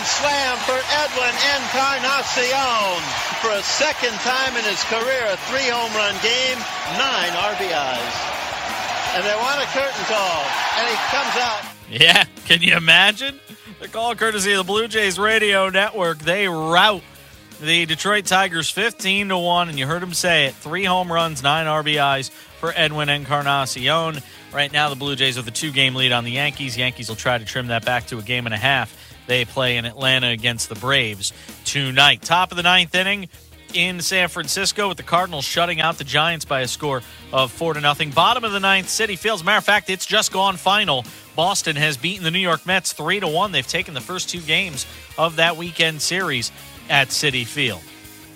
grand slam for Edwin Encarnacion. For a second time in his career, a 3-home run game, 9 RBIs. And they want a curtain call, and he comes out. Yeah, can you imagine? The call courtesy of the Blue Jays radio network. They rout the Detroit Tigers 15-1, and you heard him say it. 3 home runs, 9 RBIs for Edwin Encarnacion. Right now, the Blue Jays with a 2-game lead on the Yankees. Yankees will try to trim that back to a game and a half. They play in Atlanta against the Braves tonight. Top of the 9th inning in San Francisco with the Cardinals shutting out the Giants by a score of 4-0. Bottom of the 9th, Citi Field. As a matter of fact, it's just gone final. Boston has beaten the New York Mets 3-1. They've taken the first 2 games of that weekend series at Citi Field.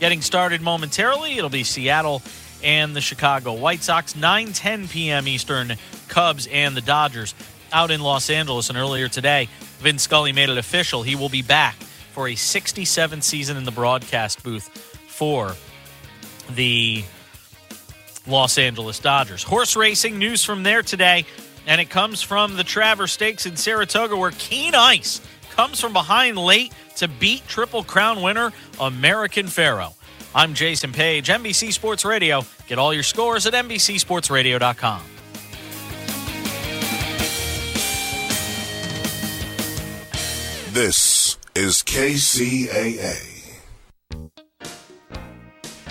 Getting started momentarily, it'll be Seattle and the Chicago White Sox. 9:10 p.m. Eastern, Cubs and the Dodgers out in Los Angeles. And earlier today, Vin Scully made it official. He will be back for a 67th season in the broadcast booth for the Los Angeles Dodgers. Horse racing news from there today, and it comes from the Travers Stakes in Saratoga, where Keen Ice comes from behind late to beat Triple Crown winner American Pharoah. I'm Jason Page, NBC Sports Radio. Get all your scores at NBCSportsRadio.com. This is KCAA.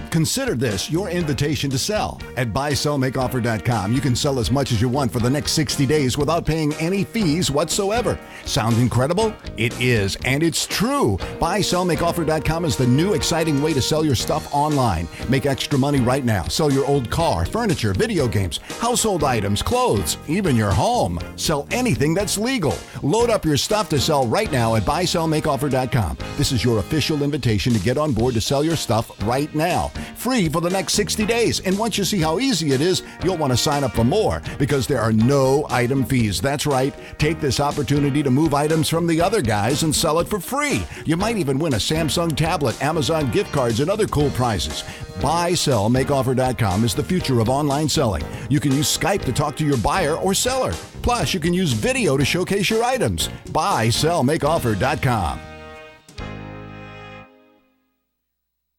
Consider this your invitation to sell. At buysellmakeoffer.com, you can sell as much as you want for the next 60 days without paying any fees whatsoever. Sound incredible? It is, and it's true. Buysellmakeoffer.com is the new exciting way to sell your stuff online. Make extra money right now. Sell your old car, furniture, video games, household items, clothes, even your home. Sell anything that's legal. Load up your stuff to sell right now at buysellmakeoffer.com. This is your official invitation to get on board to sell your stuff right now. Free for the next 60 days. And once you see how easy it is, you'll want to sign up for more because there are no item fees. That's right. Take this opportunity to move items from the other guys and sell it for free. You might even win a Samsung tablet, Amazon gift cards, and other cool prizes. BuySellMakeOffer.com is the future of online selling. You can use Skype to talk to your buyer or seller. Plus, you can use video to showcase your items. BuySellMakeOffer.com.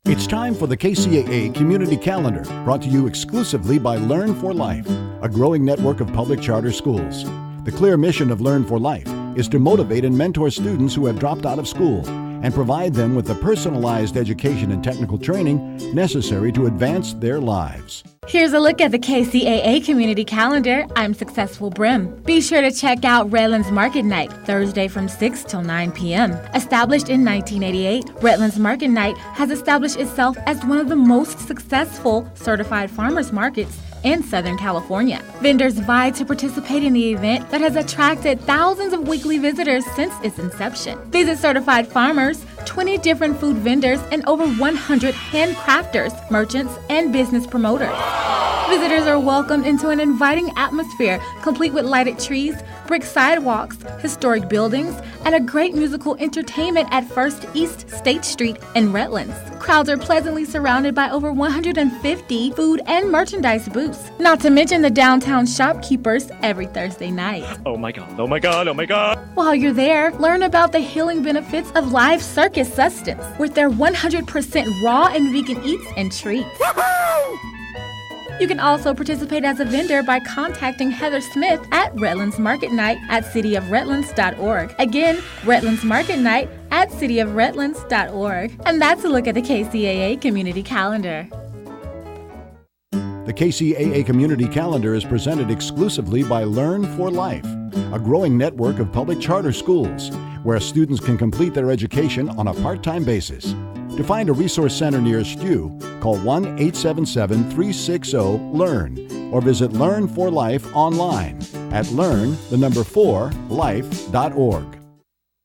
It's time for the KCAA Community Calendar, brought to you exclusively by Learn for Life, a growing network of public charter schools. The clear mission of Learn for Life is to motivate and mentor students who have dropped out of school and provide them with the personalized education and technical training necessary to advance their lives. Here's a look at the KCAA Community Calendar. I'm Successful Brim. Be sure to check out Redlands Market Night, Thursday from 6 till 9 p.m. Established in 1988, Redlands Market Night has established itself as one of the most successful certified farmers markets in Southern California. Vendors vie to participate in the event that has attracted thousands of weekly visitors since its inception. Visit certified farmers, 20 different food vendors, and over 100 handcrafters, merchants, and business promoters. Visitors are welcomed into an inviting atmosphere, complete with lighted trees, brick sidewalks, historic buildings, and a great musical entertainment at First East State Street in Redlands. Crowds are pleasantly surrounded by over 150 food and merchandise booths, not to mention the downtown shopkeepers every Thursday night. Oh my God, oh my God, oh my God. While you're there, learn about the healing benefits of live circus sustenance with their 100% raw and vegan eats and treats. Woo-hoo! You can also participate as a vendor by contacting Heather Smith at Redlands Market Night at cityofredlands.org. Again, Redlands Market Night at cityofredlands.org. And that's a look at the KCAA Community Calendar. The KCAA Community Calendar is presented exclusively by Learn for Life, a growing network of public charter schools where students can complete their education on a part-time basis. To find a resource center nearest you, call 1-877-360-LEARN or visit Learn for Life online at learn4life.org.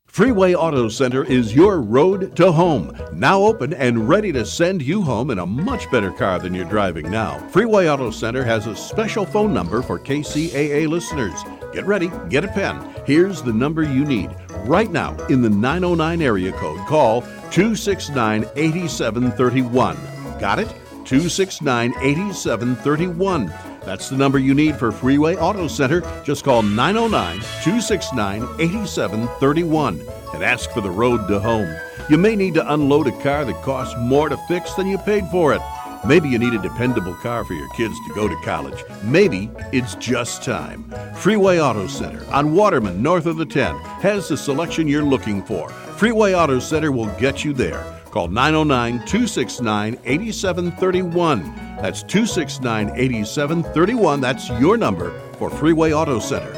Freeway Auto Center is your road to home. Now open and ready to send you home in a much better car than you're driving now. Freeway Auto Center has a special phone number for KCAA listeners. Get ready, get a pen. Here's the number you need. Right now, in the 909 area code, call 269-8731. Got it? 269-8731. That's the number you need for Freeway Auto Center. Just call 909-269-8731. and ask for the road to home. You may need to unload a car that costs more to fix than you paid for it. Maybe you need a dependable car for your kids to go to college. Maybe it's just time. Freeway Auto Center on Waterman, north of the 10, has the selection you're looking for. Freeway Auto Center will get you there. Call 909-269-8731. That's 269-8731. That's your number for Freeway Auto Center.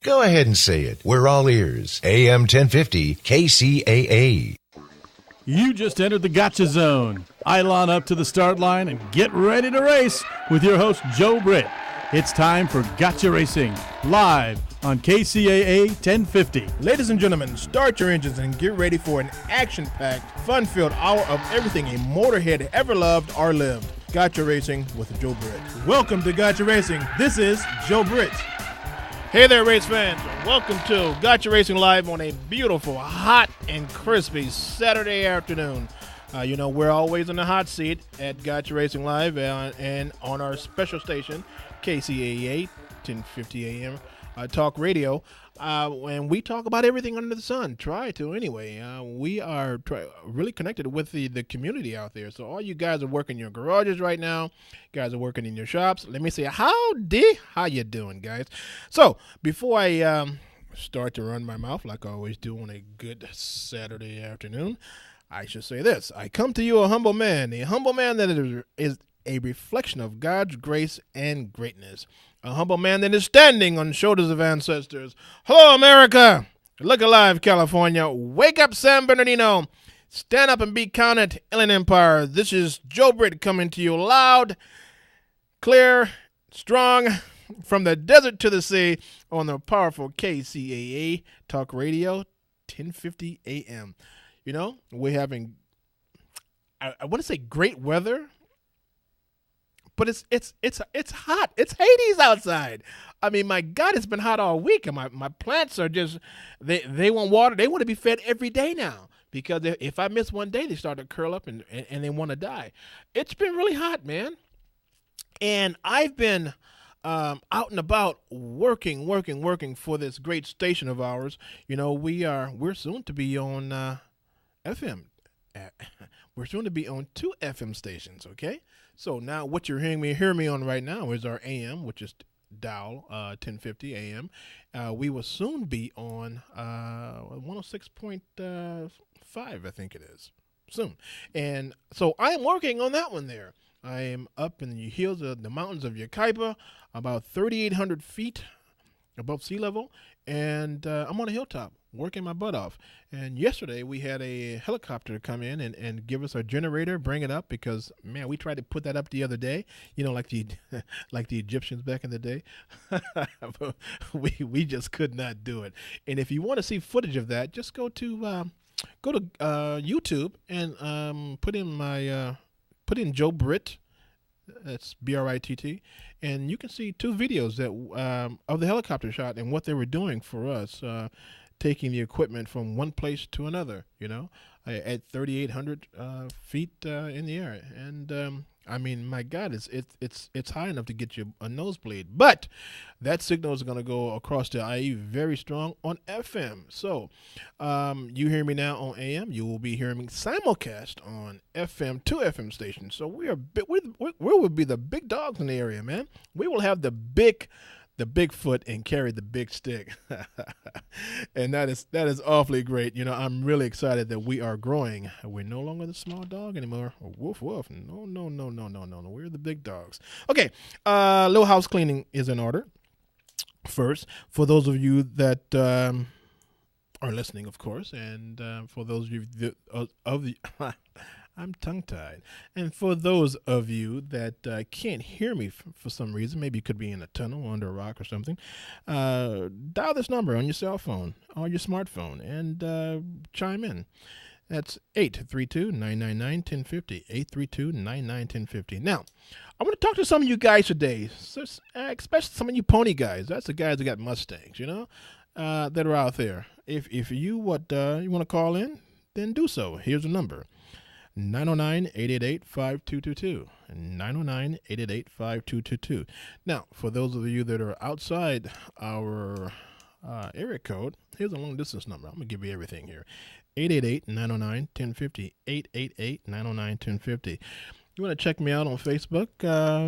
Go ahead and say it. We're all ears. AM 1050 KCAA. You just entered the Gotcha Zone. Eilon up to the start line and get ready to race with your host, Joe Britt. It's time for Gotcha Racing, live on KCAA 1050. Ladies and gentlemen, start your engines and get ready for an action-packed, fun-filled hour of everything a motorhead ever loved or lived. Gotcha Racing with Joe Britt. Welcome to Gotcha Racing. This is Joe Britt. Hey there, race fans. Welcome to Gotcha Racing Live on a beautiful, hot, and crispy Saturday afternoon. We're always in the hot seat at Gotcha Racing Live and on our special station, KCAA, 1050 AM, talk radio. And we talk about everything under the sun. Try to, anyway. We are really connected with the community out there. So all you guys are working in your garages right now. Guys are working in your shops. Let me say howdy. How you doing, guys? So before I start to run my mouth like I always do on a good Saturday afternoon, I should say this. I come to you a humble man that is a reflection of God's grace and greatness. A humble man that is standing on the shoulders of ancestors. Hello, America. Look alive, California. Wake up, San Bernardino. Stand up and be counted, Inland Empire. This is Joe Britt coming to you loud, clear, strong, from the desert to the sea on the powerful KCAA Talk Radio, 1050 AM. We're having, I want to say great weather. But it's hot. It's Hades outside. I mean, my God, it's been hot all week, and my plants are just they want water. They want to be fed every day now because if I miss one day, they start to curl up and they want to die. It's been really hot, man. And I've been out and about working for this great station of ours. We're soon to be on FM. We're soon to be on 2 FM stations. Okay. So now what you're hearing me on right now is our AM, which is dial 1050 AM. We will soon be on 106.5, I think it is, soon. And so I am working on that one there. I am up in the hills of the mountains of Kcaa, about 3,800 feet above sea level, and I'm on a hilltop working my butt off. And yesterday we had a helicopter come in and give us our generator, bring it up, because man, we tried to put that up the other day, like the Egyptians back in the day. we just could not do it. And if you want to see footage of that, just go to YouTube and put in Joe Britt. That's BRITT, and you can see 2 videos that of the helicopter shot and what they were doing for us, taking the equipment from one place to another, at 3,800 feet in the air. And I mean, my God, it's high enough to get you a nosebleed. But that signal is going to go across the IE very strong on FM. So you hear me now on AM. You will be hearing me simulcast on FM, 2 FM stations. So we will be the big dogs in the area, man. We will have the big foot and carry the big stick. And that is awfully great. I'm really excited that we are growing. We're no longer the small dog anymore. Woof, woof. No. We're the big dogs. Okay, little house cleaning is in order. First, for those of you that are listening, of course, and for those of you I'm tongue-tied. And for those of you that can't hear me for some reason, maybe you could be in a tunnel under a rock or something, dial this number on your cell phone or your smartphone and chime in. That's 832-999-1050, 832-999-1050. Now, I want to talk to some of you guys today, especially some of you pony guys. That's the guys that got Mustangs, that are out there. If you want to call in, then do so. Here's the number. 909-888-5222. 909-888-5222. Now, for those of you that are outside our area code. Here's a long distance number. I'm going to give you everything here. 888-909-1050. 888-909-1050. You want to check me out on Facebook?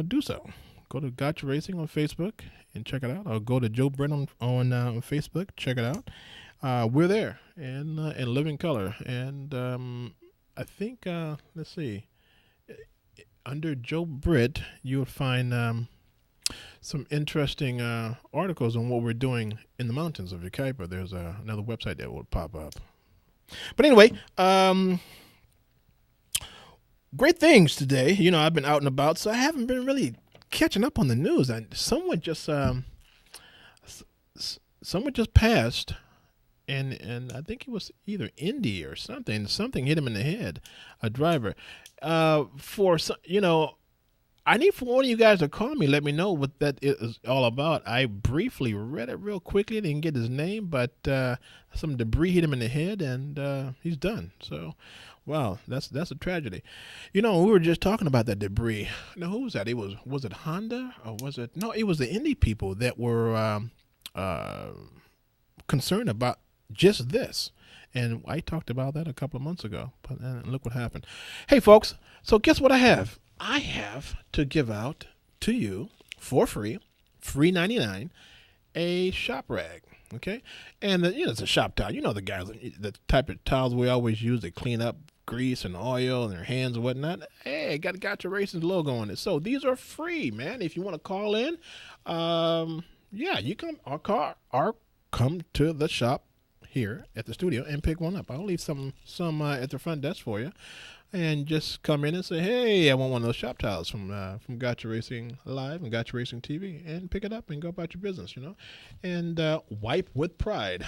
Do so. Go to Gotcha Racing on Facebook and check it out. Or go to Joe Brett on Facebook. Check it out. We're there in living color. And I think, let's see, under Joe Britt, you'll find some interesting articles on what we're doing in the mountains of Kcaa. There's another website that will pop up. But anyway, great things today. You know, I've been out and about, so I haven't been really catching up on the news. Someone just passed. And I think it was either Indy or something. Something hit him in the head, a driver. I need for one of you guys to call me, let me know what that is all about. I briefly read it real quickly, didn't get his name, but some debris hit him in the head, and he's done. So, wow, that's a tragedy. You know, we were just talking about that debris. Now, who was that? Was it Honda or was it? No, it was the Indy people that were concerned about just this. And I talked about that a couple of months ago, but look what happened. Hey, folks, so guess what I have? I have to give out to you for free, free 99, a shop rag, okay? And, it's a shop towel. You know the guys, the type of towels we always use to clean up grease and oil and their hands and whatnot. Hey, got Gotcha Racing's logo on it. So these are free, man. If you want to call in, you come or come to the shop here at the studio and pick one up. I'll leave some at the front desk for you, and just come in and say, hey, I want one of those shop towels from Gotcha Racing Live and Gotcha Racing TV, and pick it up and go about your business, and wipe with pride.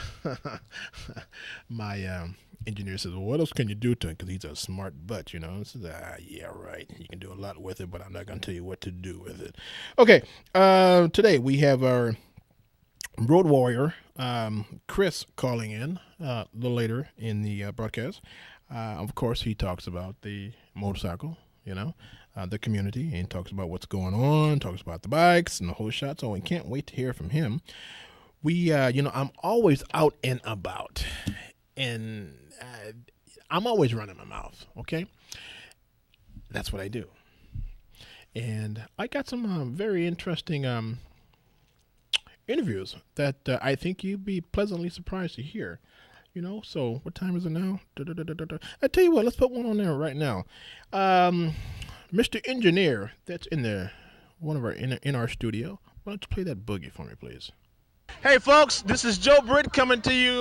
My engineer says, well, what else can you do to him? Because he's a smart butt, I says, yeah, right. You can do a lot with it, but I'm not going to tell you what to do with it. Okay, today we have our Road Warrior, Chris, calling in a little later in the broadcast. Of course, he talks about the motorcycle, the community, and talks about what's going on, talks about the bikes and the whole shot. So we can't wait to hear from him. I'm always out and about, and I'm always running my mouth, okay? That's what I do. And I got some very interesting interviews that I think you'd be pleasantly surprised to hear. So what time is it now? I tell you what, let's put one on there right now. Mr. Engineer, that's in our studio. Why don't you play that boogie for me, please? Hey, folks, this is Joe Britt coming to you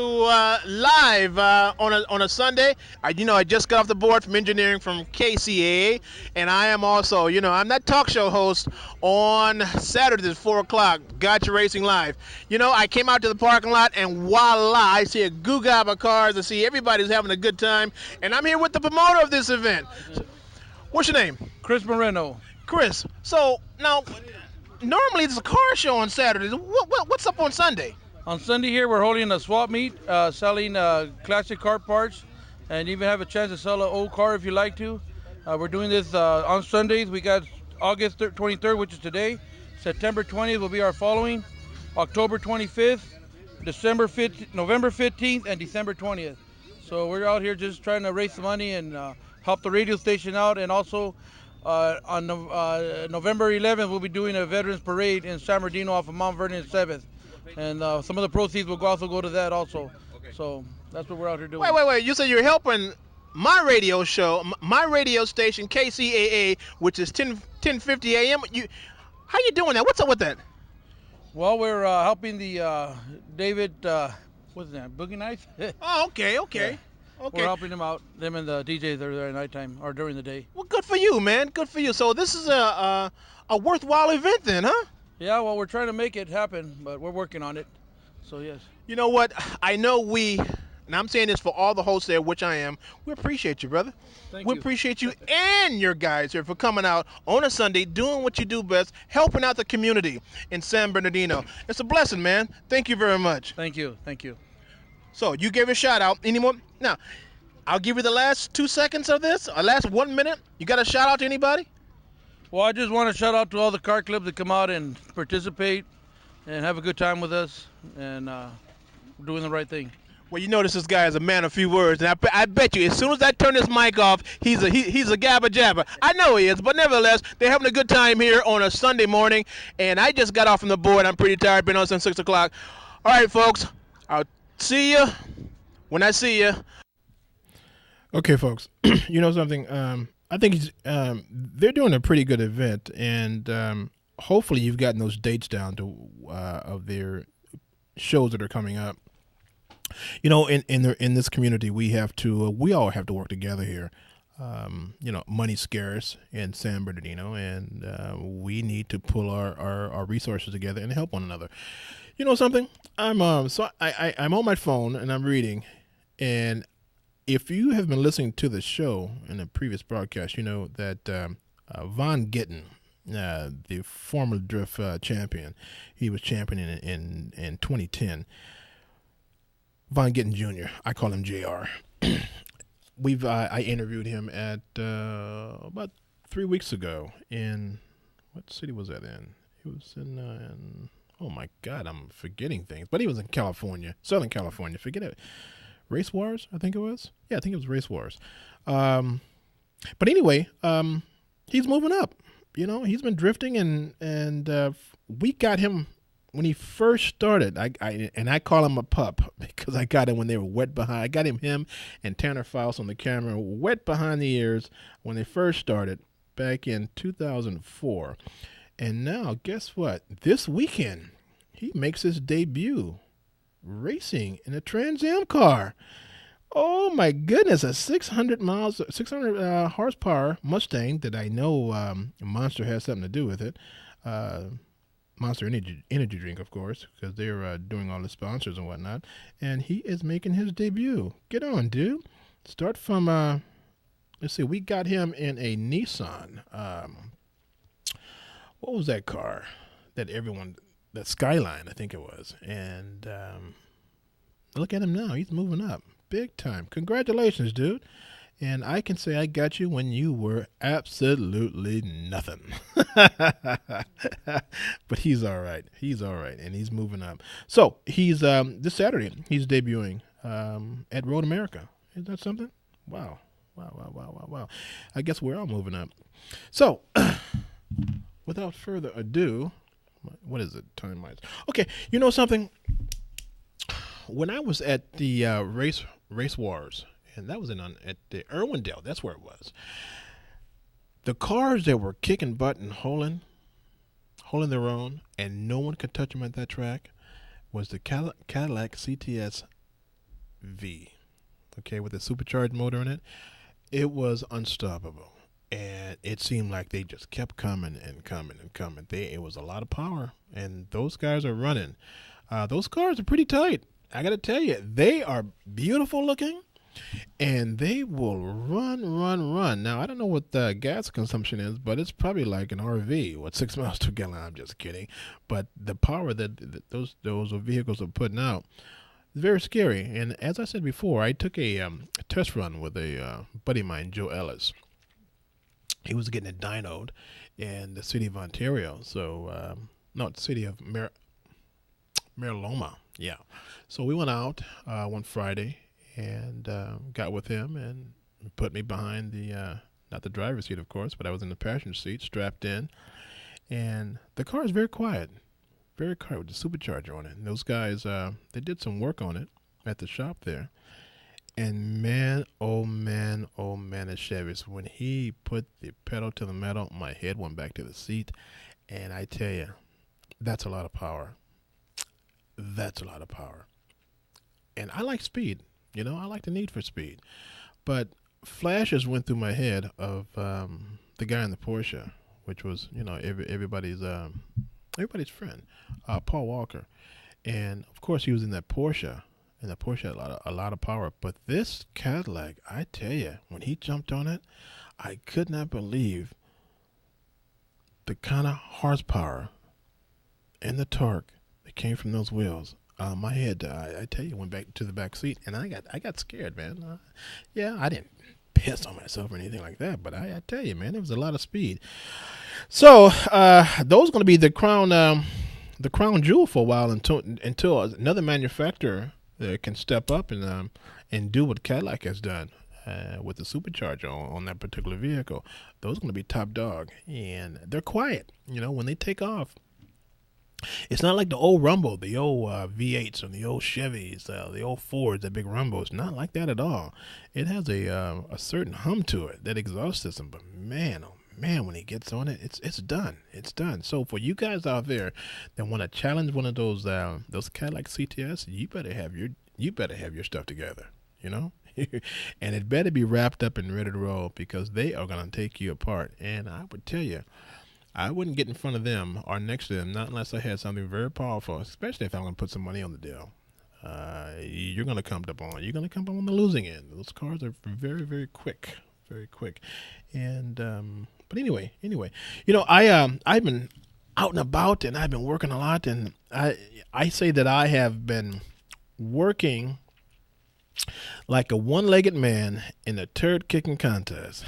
live on a Sunday. I just got off the board from engineering from Kcaa, and I am also, I'm that talk show host on Saturdays at 4 o'clock, Gotcha Racing Live. I came out to the parking lot, and voila, I see a goo gob of cars. I see everybody's having a good time, and I'm here with the promoter of this event. What's your name? Chris Moreno. Chris, so now, normally it's a car show on Saturdays. What's up on Sunday? On Sunday here, we're holding a swap meet, selling classic car parts, and even have a chance to sell an old car if you like to. We're doing this on Sundays. We got August 23rd, which is today. September 20th will be our following. October 25th, November 15th, and December 20th. So we're out here just trying to raise some money and help the radio station out, and also on November 11th, we'll be doing a Veterans Parade in San Bernardino off of Mount Vernon 7th. And some of the proceeds will also go to that also. Okay. So that's what we're out here doing. Wait. You said you're helping my radio show, my radio station, Kcaa, which is 1050 a.m. How you doing that? What's up with that? Well, we're helping the David, what's his name, Boogie Nights? Oh, okay. Yeah. Okay. We're helping them out, them and the DJs that are there at nighttime or during the day. Well, good for you, man. Good for you. So this is a worthwhile event then, huh? Yeah, well, we're trying to make it happen, but we're working on it. So, yes. You know what? I know and I'm saying this for all the hosts there, which I am, we appreciate you, brother. Thank you. We appreciate you and your guys here for coming out on a Sunday, doing what you do best, helping out the community in San Bernardino. It's a blessing, man. Thank you very much. Thank you. Thank you. So you gave a shout out. Any more? Now, I'll give you the last 2 seconds of this, or last 1 minute. You got a shout out to anybody? Well, I just want to shout out to all the car clubs that come out and participate and have a good time with us. And doing the right thing. Well, you notice this guy is a man of few words, and I bet you as soon as I turn this mic off, he's a gabba jabba. I know he is, but nevertheless, they're having a good time here on a Sunday morning, and I just got off from the board. I'm pretty tired. Been on since 6 o'clock. All right, folks, I'll see you when I see you. Okay, folks, you know something? I think they're doing a pretty good event, and hopefully you've gotten those dates down of their shows that are coming up. You know, in this community, we all have to work together here. You know, money's scarce in San Bernardino, and we need to pull our resources together and help one another. You know something? I'm on my phone and I'm reading, and if you have been listening to the show in a previous broadcast, you know that Von Gittin, the former drift champion, he was champion in 2010. Von Gittin Jr. I call him JR. I interviewed him at about 3 weeks ago in what city was that in? He was in oh my God, I'm forgetting things. But he was in California, Southern California. Forget it. Race Wars, I think it was. Yeah, I think it was Race Wars. But anyway, he's moving up. You know, he's been drifting, and we got him when he first started. I call him a pup because I got him when they were wet behind. I got him and Tanner Faust on the camera, wet behind the ears when they first started back in 2004. And now, guess what? This weekend, he makes his debut racing in a Trans Am car. Oh my goodness, a 600 horsepower Mustang that I know Monster has something to do with it. Monster energy drink, of course, because they're doing all the sponsors and whatnot. And he is making his debut. Get on, dude. Start from, let's see, we got him in a Nissan. What was that car that Skyline, I think it was. And look at him now. He's moving up big time. Congratulations, dude. And I can say I got you when you were absolutely nothing. But he's all right. He's all right, and he's moving up. So he's this Saturday, he's debuting at Road America. Is that something? Wow. I guess we're all moving up. So without further ado, what is it, time-wise? Okay, you know something? When I was at the Race Wars, and that was at the Irwindale, that's where it was. The cars that were kicking butt and holding their own, and no one could touch them at that track, was the Cadillac CTS V, okay, with a supercharged motor in it. It was unstoppable, and it seemed like they just kept coming and coming and coming. It was a lot of power, and those guys are running. Those cars are pretty tight. I got to tell you, they are beautiful looking. And they will run. Now, I don't know what the gas consumption is, but it's probably like an RV, 6 miles to a gallon. I'm just kidding. But the power that those vehicles are putting out is very scary. And as I said before, I took a test run with a buddy of mine, Joe Ellis. He was getting it dynoed in the city of Ontario. So, no, the city of Mariloma. Yeah. So we went out one Friday and got with him and put me behind not the driver's seat, of course, but I was in the passenger seat, strapped in. And the car is very quiet with the supercharger on it. And those guys, they did some work on it at the shop there. And man, oh man, at Chevy's, when he put the pedal to the metal, my head went back to the seat. And I tell you, that's a lot of power. And I like speed. You know, I like the need for speed. But flashes went through my head of the guy in the Porsche, which was, you know, everybody's friend, Paul Walker. And, of course, he was in that Porsche, and the Porsche had a lot of power. But this Cadillac, I tell you, when he jumped on it, I could not believe the kind of horsepower and the torque that came from those wheels. My head, I tell you, went back to the back seat, and I got scared, man. Yeah, I didn't piss on myself or anything like that, but I tell you, man, there was a lot of speed. So those are going to be the crown jewel for a while until another manufacturer that can step up and do what Cadillac has done with the supercharger on that particular vehicle. Those are going to be top dog, and they're quiet. When they take off, it's not like the old Rumble, the old V8s or the old Chevys, the old Fords, the big Rumble. It's not like that at all. It has a certain hum to it, that exhaust system. But man, oh man, when it gets on it, it's done. It's done. So for you guys out there that want to challenge one of those Cadillac CTS, you better have your stuff together. And it better be wrapped up and ready to roll, because they are going to take you apart. And I would tell you, I wouldn't get in front of them or next to them, not unless I had something very powerful, especially if I'm going to put some money on the deal. You're going to come up on the losing end. Those cars are very, very quick, very quick. And but anyway, I've been out and about, and I've been working a lot, and I say that I have been working like a one-legged man in a turd-kicking contest.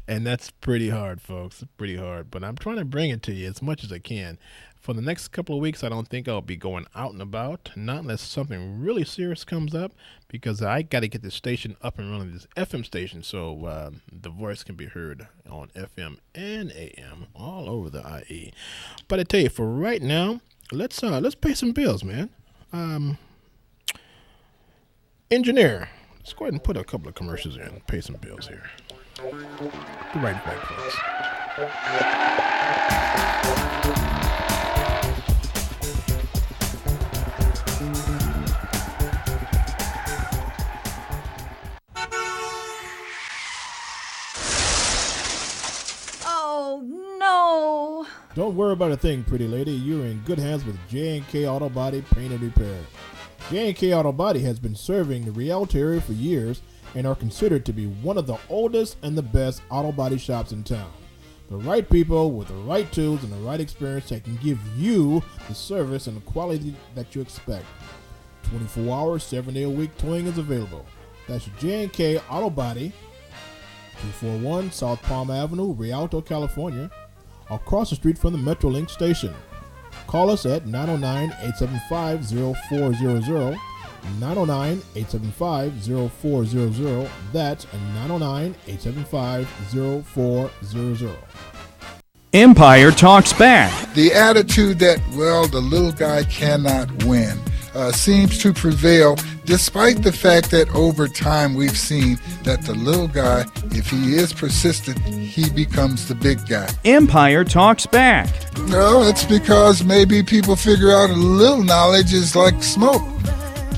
And that's pretty hard, folks. It's pretty hard. But I'm trying to bring it to you as much as I can. For the next couple of weeks, I don't think I'll be going out and about, not unless something really serious comes up, because I got to get the station up and running, this FM station, so the voice can be heard on FM and AM all over the IE. But I tell you, for right now, let's pay some bills, man. Engineer, let's go ahead and put a couple of commercials in and pay some bills here. Be right back, folks. Oh, no. Don't worry about a thing, pretty lady. You're in good hands with J&K Auto Body Paint and Repair. J&K Auto Body has been serving the Rialto area for years and are considered to be one of the oldest and the best auto body shops in town. The right people with the right tools and the right experience that can give you the service and the quality that you expect. 24 hours, 7 day a week towing is available. That's J&K Auto Body, 241 South Palm Avenue, Rialto, California, across the street from the Metrolink station. Call us at 909-875-0400, 909-875-0400. That's 909-875-0400. Empire talks back. The attitude that, the little guy cannot win seems to prevail, despite the fact that over time we've seen that the little guy, if he is persistent, he becomes the big guy. Empire talks back. No, it's because maybe people figure out a little knowledge is like smoke.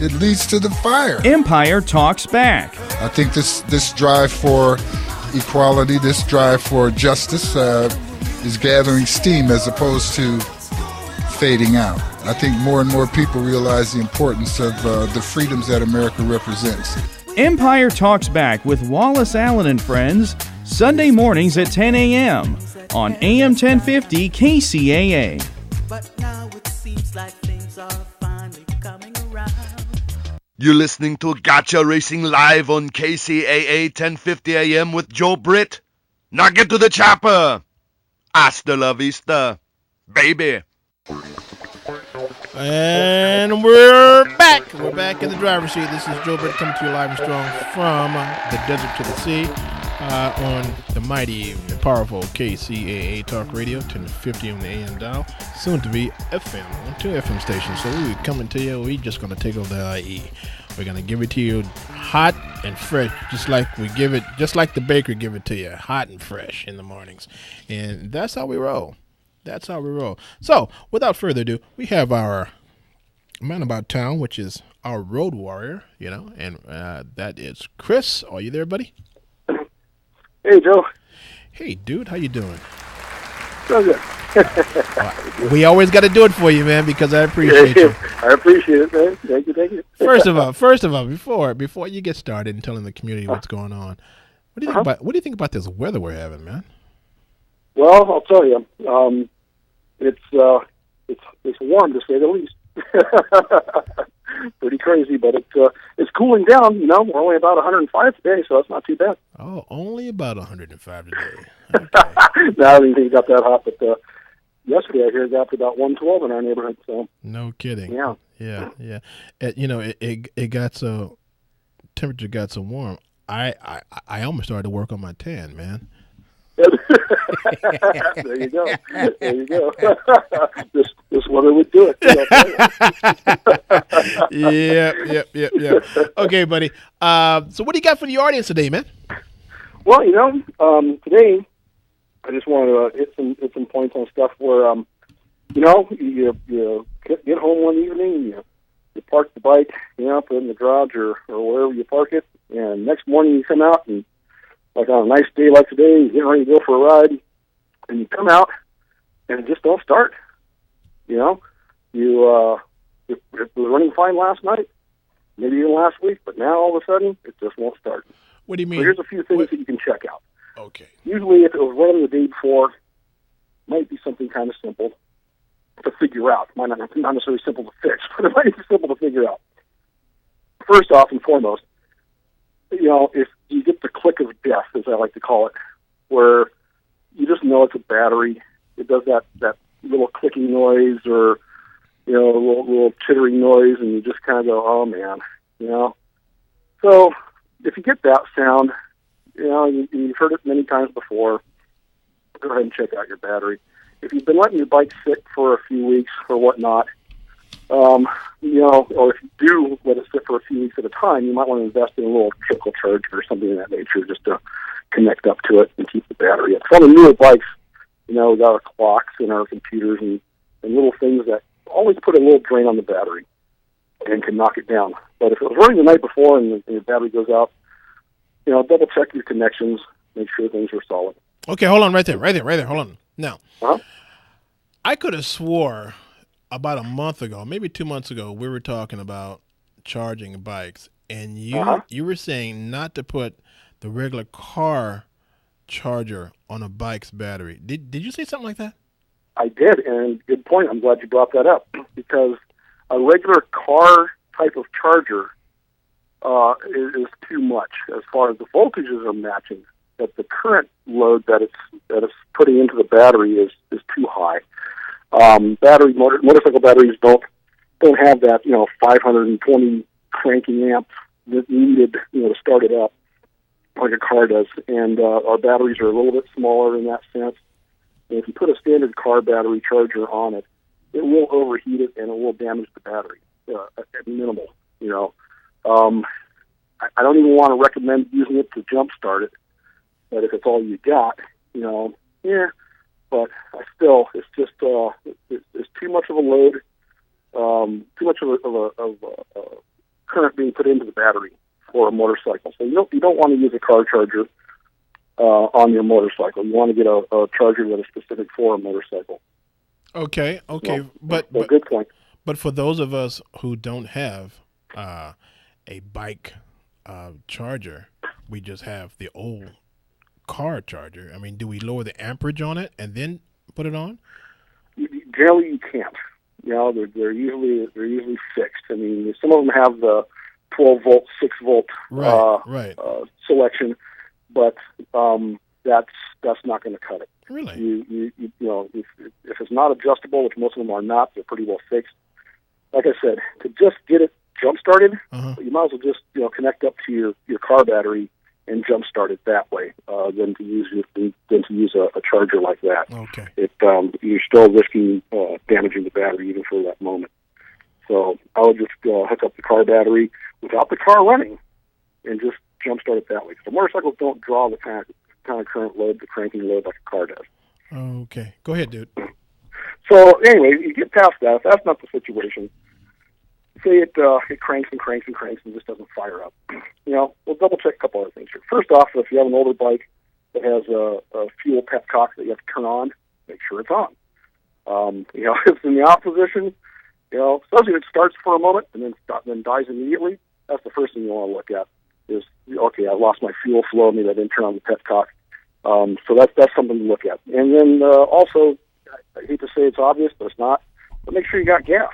It leads to the fire. Empire talks back. I think this drive for equality, this drive for justice is gathering steam as opposed to fading out. I think more and more people realize the importance of the freedoms that America represents. Empire Talks Back with Wallace Allen and Friends, Sunday mornings at 10 a.m. on AM 1050 KCAA. But now it seems like things are finally coming around. You're listening to Kcaa Racing live on KCAA 1050 AM with Joe Britt. Now get to the chopper. Hasta la vista, baby. And we're back. We're back in the driver's seat. This is Joe Britt coming to you live and strong from the desert to the sea on the mighty and powerful KCAA Talk Radio, 1050 on the AM dial, soon to be FM on 2 FM stations. So we're coming to you. We're just going to take over the IE. We're going to give it to you hot and fresh, just like the bakery give it to you, hot and fresh in the mornings. And that's how we roll. That's how we roll. So, without further ado, we have our man about town, which is our road warrior, and that is Chris. Are you there, buddy? Hey, Joe. Hey, dude. How you doing? So good. We always got to do it for you, man, because I appreciate you. I appreciate it, man. Thank you. First of all, before you get started and telling the community what's going on, what do you think about this weather we're having, man? Well, I'll tell you, it's warm to say the least. Pretty crazy, but it's cooling down. We're only about 105 today, so that's not too bad. Oh, only about 105 today. Okay. No, I didn't think it got that hot, but yesterday I heard it got to about 112 in our neighborhood. So no kidding. Yeah. Yeah. It got so temperature got so warm. I almost started to work on my tan, man. There you go. This weather would do it. Yep. Okay, buddy. So what do you got for the audience today, man? Well, today I just wanted to hit some points on stuff where you get home one evening, you park the bike, put it in the garage or wherever you park it, and next morning you come out and, like on a nice day like today, you're getting ready to go for a ride, and you come out and it just don't start. It was running fine last night, maybe even last week, but now all of a sudden it just won't start. What do you mean? So here's a few things that you can check out. Okay. Usually, if it was running the day before, it might be something kind of simple to figure out. Might not necessarily simple to fix, but it might be simple to figure out. First off and foremost, if you get the click of death, as I like to call it, where you just know it's a battery, it does that little clicking noise or a little chittering noise, and you just kind of go, oh man, So if you get that sound, you've heard it many times before, go ahead and check out your battery. If you've been letting your bike sit for a few weeks or whatnot, or if you do let it sit for a few weeks at a time, you might want to invest in a little trickle charger or something of that nature just to connect up to it and keep the battery up. So on the newer bikes, we got our clocks and our computers and little things that always put a little drain on the battery and can knock it down. But if it was running the night before and your battery goes out, double check your connections, make sure things are solid. Okay, hold on right there. Hold on. Now, Uh-huh. I could have swore about a month ago, maybe 2 months ago, we were talking about charging bikes, and you were saying not to put the regular car charger on a bike's battery. Did you say something like that? I did, and good point. I'm glad you brought that up, because a regular car type of charger is too much as far as the voltages are matching. But the current load that it's putting into the battery is too high. Motorcycle batteries don't have that 520 cranking amp needed to start it up like a car does, and our batteries are a little bit smaller in that sense. And if you put a standard car battery charger on it, it will overheat it and it will damage the battery at minimal. I don't even want to recommend using it to jump start it, but if it's all you got, But it's just it's too much of a load, too much of a current being put into the battery for a motorcycle. So you don't want to use a car charger on your motorcycle. You want to get a charger that is specific for a motorcycle. Okay, but good point. But for those of us who don't have a bike charger, we just have the old car charger. I mean, do we lower the amperage on it and then put it on? Generally, you can't. They're usually fixed. I mean, some of them have the 12 volt, 6 volt selection, but that's not going to cut it. Really? If it's not adjustable, which most of them are not, they're pretty well fixed. Like I said, to just get it jump started, you might as well just connect up to your car battery and jump start it that way, than to use a charger like that. Okay. You're still risking damaging the battery even for that moment. So I would just hook up the car battery without the car running and just jump start it that way. Because motorcycles don't draw the kind of current load, the cranking load like a car does. Okay. Go ahead, dude. So anyway, you get past that. If that's not the situation, say it cranks and cranks and cranks and just doesn't fire up. We'll double check a couple other things here. First off, if you have an older bike that has a fuel petcock that you have to turn on, make sure it's on. If it's in the off position, especially if it starts for a moment and then dies immediately, that's the first thing you want to look at is, okay, I lost my fuel flow, maybe I didn't turn on the petcock. So that's something to look at. And then also, I hate to say it's obvious, but it's not, but make sure you got gas.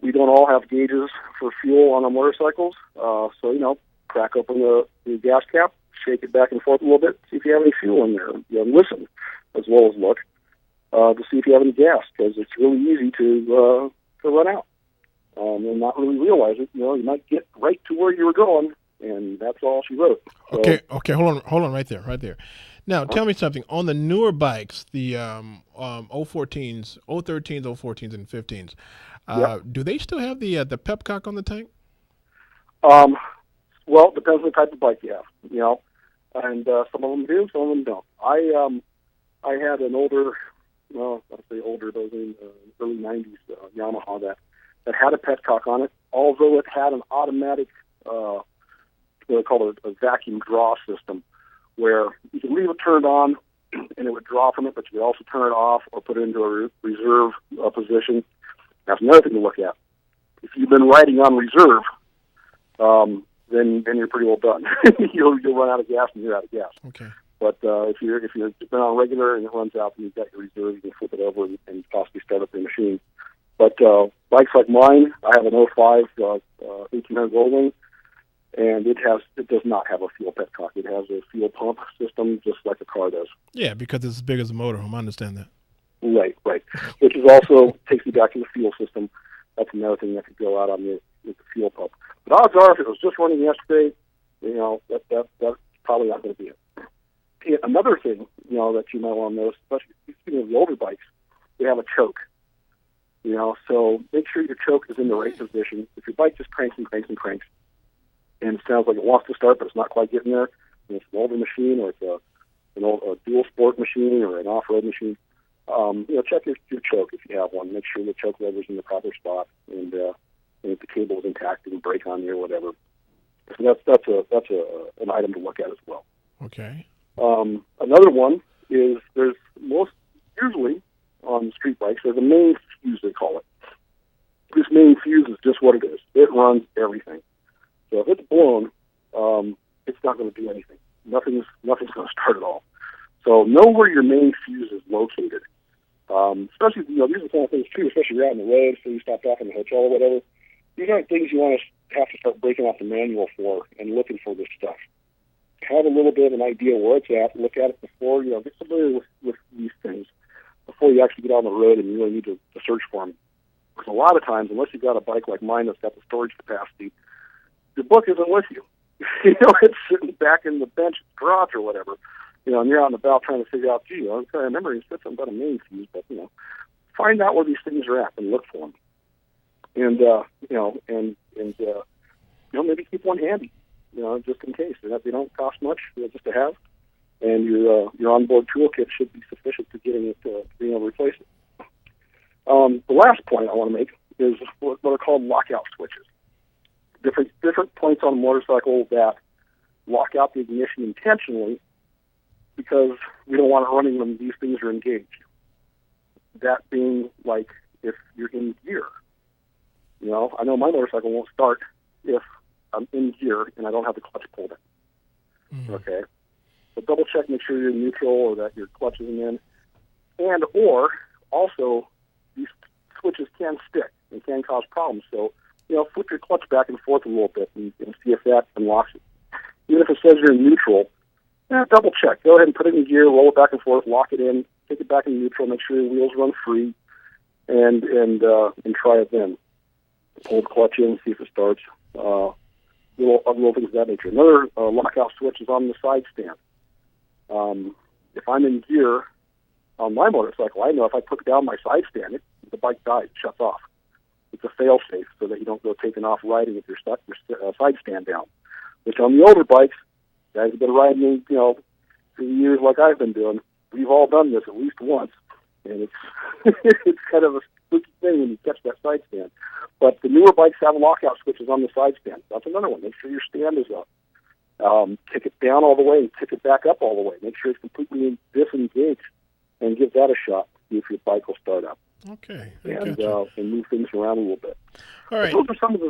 We don't all have gauges for fuel on our motorcycles, so crack open the gas cap, shake it back and forth a little bit, see if you have any fuel in there. Listen as well as look. to see if you have any gas, because it's really easy to run out and not really realize it. You might get right to where you were going, and that's all she wrote. So, Okay, hold on, right there. Now, tell me something. On the newer bikes, the 014s, 013s, 014s, and 15s, do they still have the pepcock on the tank? Well, it depends on the type of bike you have, and some of them do, some of them don't. I had an older, I'll say older, those in the early 90s Yamaha that had a petcock on it, although it had an automatic, what they call a vacuum draw system, where you could leave it turned on and it would draw from it, but you could also turn it off or put it into a reserve position. That's another thing to look at. If you've been riding on reserve, then you're pretty well done. You'll run out of gas and you're out of gas. Okay. But if you've been on regular and it runs out and you've got your reserve, you can flip it over and possibly start up your machine. But bikes like mine, I have an 05 1800 Goldwing, and it does not have a fuel petcock. It has a fuel pump system just like a car does. Yeah, because it's as big as a motorhome. I understand that. Right. Which is also takes you back to the fuel system. That's another thing that could go out on the fuel pump. But odds are, if it was just running yesterday, that's probably not going to be it. Another thing, that you might want to notice, especially speaking of the older bikes, they have a choke. So make sure your choke is in the right position. If your bike just cranks and it sounds like it wants to start, but it's not quite getting there, and it's an older machine, or it's a dual sport machine, or an off-road machine, check your choke if you have one. Make sure the choke lever's in the proper spot, and if the cable is intact, it can break on you or whatever. So that's an item to look at as well. Okay. Another one is usually on street bikes, there's a main fuse, they call it. This main fuse is just what it is. It runs everything. So if it's blown, it's not going to do anything. Nothing's going to start at all. So know where your main fuse is located. Especially, these are the kind of things too, especially you're out on the road, so you stopped off in the hotel or whatever. These aren't things you want to have to start breaking off the manual for and looking for this stuff. Have a little bit of an idea where it's at. Look at it before, get familiar with these things before you actually get on the road and you really need to search for them. Because a lot of times, unless you've got a bike like mine that's got the storage capacity, the book isn't with you. It's sitting back in the bench garage or whatever. And you're out and about trying to figure out, I remember he said something about a main fuse, but, find out where these things are at and look for them. And, maybe keep one handy, just in case. They don't cost much, just to have. And your onboard toolkit should be sufficient to being able to replace it. The last point I want to make is what are called lockout switches. Different points on a motorcycle that lock out the ignition intentionally, because we don't want it running when these things are engaged. That being like if you're in gear. I know my motorcycle won't start if I'm in gear and I don't have the clutch pulled in. Mm-hmm. Okay? So double check, make sure you're in neutral or that your clutch isn't in. And or also these switches can stick and can cause problems. So, flip your clutch back and forth a little bit and see if that unlocks it. Even if it says you're in neutral, double check. Go ahead and put it in gear, roll it back and forth, lock it in, take it back in neutral, make sure your wheels run free, and try it then. Pull the clutch in, see if it starts. Little things of that nature. Another lockout switch is on the side stand. If I'm in gear on my motorcycle, I know if I put down my side stand, the bike dies, shuts off. It's a fail-safe so that you don't go taking off riding if you're stuck your side stand down. Which on the older bikes, guys have been riding, for years like I've been doing. We've all done this at least once, and it's it's kind of a spooky thing when you catch that side stand. But the newer bikes have lockout switches on the side stand. That's another one. Make sure your stand is up. Kick it down all the way and kick it back up all the way. Make sure it's completely disengaged and give that a shot. See if your bike will start up. Okay. And move things around a little bit. All right. Those are some of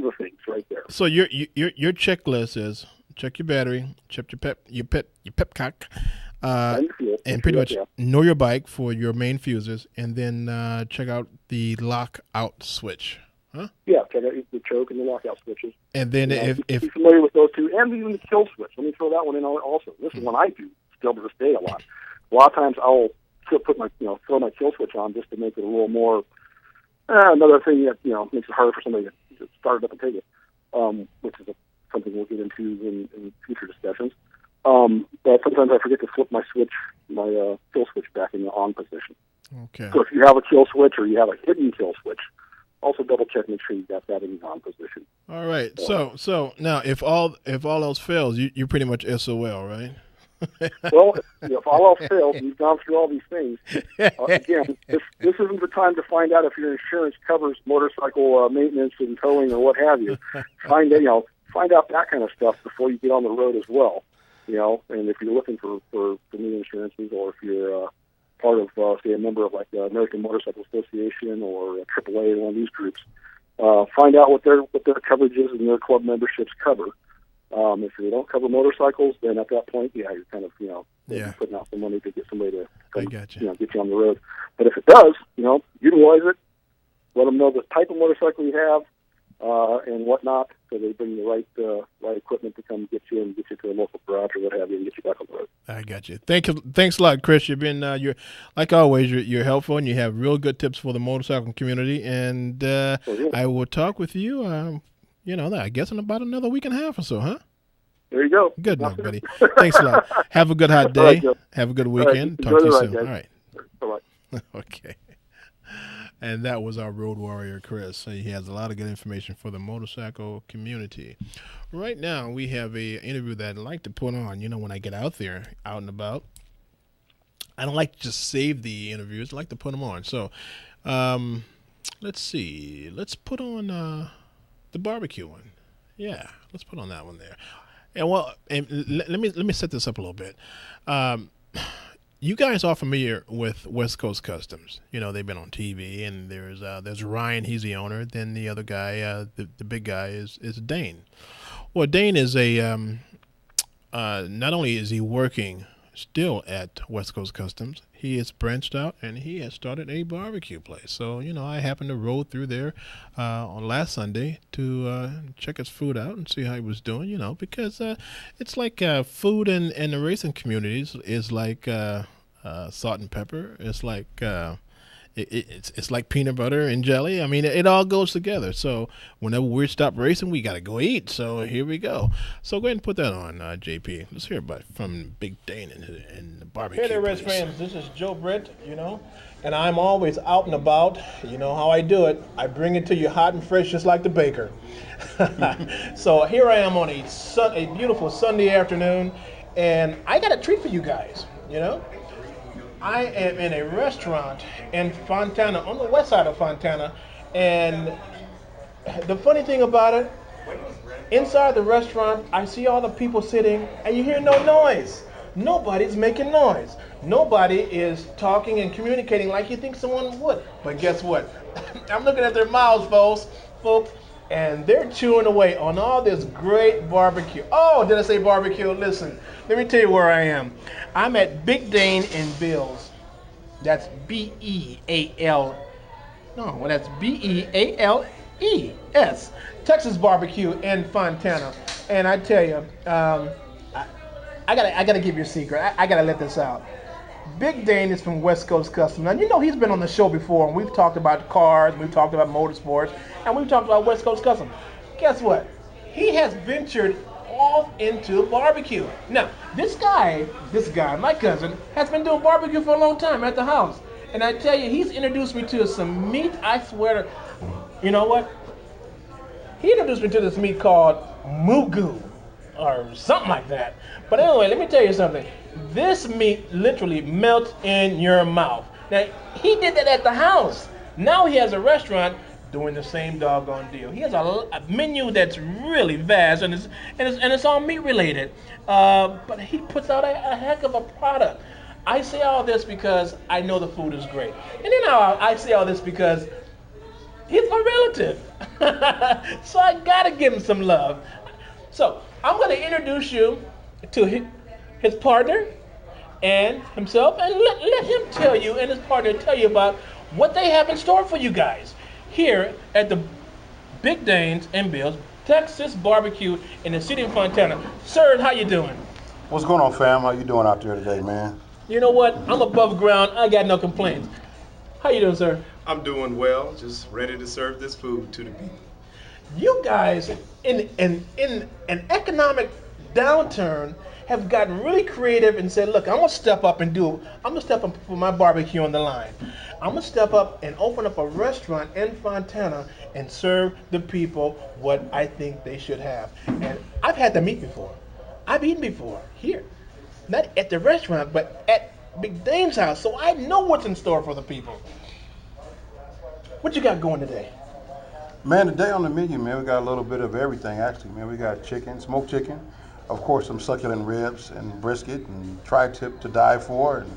the things right there. So your checklist is check your battery, check your pepcock, and pretty much know your bike for your main fuses, and then check out the lockout switch. Huh? Yeah, check out the choke and the lockout switches. And then if be familiar with those two, and even the kill switch. Let me throw that one in also. This is one I do still to this day a lot. A lot of times I'll throw my kill switch on just to make it a little more. Another thing that makes it harder for somebody to start it up and take it, which is something we'll get into in future discussions. But sometimes I forget to flip my kill switch back in the on position. Okay. So if you have a kill switch or you have a hidden kill switch, also double check, make sure you got that in the on position. All right. So now, if all else fails, you're pretty much SOL, right? Well, if all else fails, you've gone through all these things. Again, this isn't the time to find out if your insurance covers motorcycle maintenance and towing or what have you. Find out that kind of stuff before you get on the road as well. And if you're looking for new insurances, or if you're part of, say, a member of like the American Motorcycle Association or AAA, one of these groups, find out what their coverage is and their club memberships cover. If they don't cover motorcycles, then at that point, you're kind of, putting out some money to get somebody to get you on the road. But if it does, utilize it. Let them know the type of motorcycle you have and whatnot, so they bring the right equipment to come get you and get you to a local garage or what have you and get you back on the road. I got you. Thanks a lot, Chris. You've been you're like always. You're helpful and you have real good tips for the motorcycle community. And I will talk with you. I guess in about another week and a half or so, huh? There you go. Good enough, buddy. Thanks a lot. Have a good hot day. Right, have a good weekend. Right. Talk to you soon. Guys. All right. Bye-bye. Okay. And that was our road warrior, Chris. He has a lot of good information for the motorcycle community. Right now, we have a interview that I'd like to put on. When I get out and about, I don't like to just save the interviews. I like to put them on. So, let's see. Let's put on the barbecue one. Yeah, let's put on that one there. And let me set this up a little bit. You guys are familiar with West Coast Customs. They've been on TV, and there's Ryan. He's the owner. Then the other guy, the big guy, is Dane. Well, Dane is not only is he working still at West Coast Customs, he has branched out and he has started a barbecue place. So, I happened to roll through there on last Sunday to check his food out and see how he was doing, because it's like food in the racing communities is like salt and pepper. It's like it's like peanut butter and jelly. I mean, it all goes together. So whenever we stop racing, we got to go eat. So here we go. So go ahead and put that on, JP. Let's hear about from Big Dane and the barbecue. Hey there, Reds fans. This is Joe Britt, and I'm always out and about. You know how I do it. I bring it to you hot and fresh, just like the baker. So here I am on a beautiful Sunday afternoon, and I got a treat for you guys, I am in a restaurant in Fontana, on the west side of Fontana, and the funny thing about it, inside the restaurant, I see all the people sitting, and you hear no noise. Nobody's making noise. Nobody is talking and communicating like you think someone would. But guess what? I'm looking at their mouths, folks, and they're chewing away on all this great barbecue. Oh, did I say barbecue? Listen, let me tell you where I am. I'm at Big Dane and Bill's. That's B-E-A-L. No, well, that's B-E-A-L-E-S. Texas Barbecue in Fontana. And I tell you, I gotta give you a secret. I gotta let this out. Big Dane is from West Coast Customs. Now, he's been on the show before, and we've talked about cars, we've talked about motorsports, and we've talked about West Coast Customs. Guess what? He has ventured off into barbecue. Now, this guy, my cousin, has been doing barbecue for a long time at the house. And I tell you, he's introduced me to some meat, I swear. You know what? He introduced me to this meat called mugu, or something like that. But anyway, let me tell you something. This meat literally melts in your mouth. Now, he did that at the house. Now he has a restaurant doing the same doggone deal. He has a menu that's really vast, and it's all meat related. But he puts out a heck of a product. I say all this because I know the food is great. And then I say all this because he's my relative. So I gotta give him some love. So I'm gonna introduce you to his partner and himself, and let him tell you, and his partner tell you about what they have in store for you guys here at the Big Danes and Bill's Texas Barbecue in the city of Fontana. Sir, how you doing? What's going on, fam? How you doing out there today, man? You know what? I'm above ground. I got no complaints. How you doing, sir? I'm doing well. Just ready to serve this food to the people. You guys, in an economic downturn, have gotten really creative and said, look, I'm going to step up and put my barbecue on the line. I'm going to step up and open up a restaurant in Fontana and serve the people what I think they should have. And I've had the meat before. I've eaten before here. Not at the restaurant, but at Big Dame's house. So I know what's in store for the people. What you got going today? Man, today on the menu, man, we got a little bit of everything, actually, man. We got chicken, smoked chicken, of course, some succulent ribs and brisket and tri-tip to die for. And,